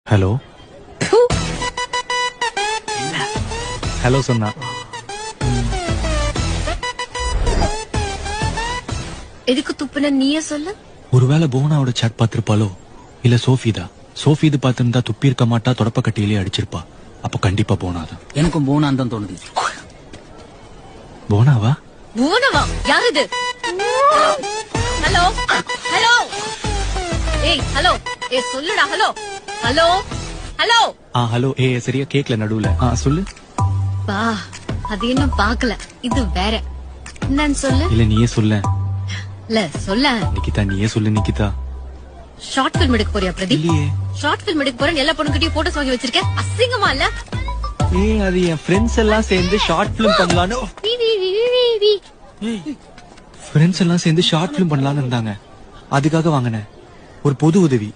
Hello hello சொன்னா எதுக்கு துப்புன நீயே சொல்லு. ஒருவேளை போனாவோட சாட் பார்த்திருப்பாளோ இல்ல சோஃபி இது பார்த்திருந்தா துப்பி இருக்க மாட்டா தொடப்ப கட்டியிலே அடிச்சிருப்பா. அப்ப கண்டிப்பா போனாதான். எனக்கும் போனான்னு தான் தோணுது. போனாவா போனவா? யார் இது? ஹலோ ஹலோ ஏய் ஹலோ ஏய் சொல்லுடா. ஹலோ ஹலோ ஹலோ ஹலோ சரியா கேக்கல நடுவுல. சொல்லு. பா அது இன்னும் பாக்கல. இது வேற என்னன்னு சொல்லு. இல்ல நீயே சொல்ல. இல்ல சொல்ல. நிக்கிதா நீயே சொல்லு நிக்கிதா. ஷார்ட் பிலிம் எடுக்க போறியா பிரதீப்? இல்லையே. ஷார்ட் பிலிம் எடுக்க போறேன். எல்லா பொண்ணுகிட்டயும் போட்டோஸ் வாங்கி வச்சிருக்கேன். அசிங்கமா இல்ல? அது என் ஃப்ரெண்ட்ஸ் எல்லாம் சேர்ந்து ஷார்ட் பிலிம் பண்ணலான்னு. ஃப்ரெண்ட்ஸ் எல்லாம் சேர்ந்து ஷார்ட் பிலிம் பண்ணலான்னு இருந்தாங்க. அதுக்காக வாங்கினேன். ஒரு பொது உதவி.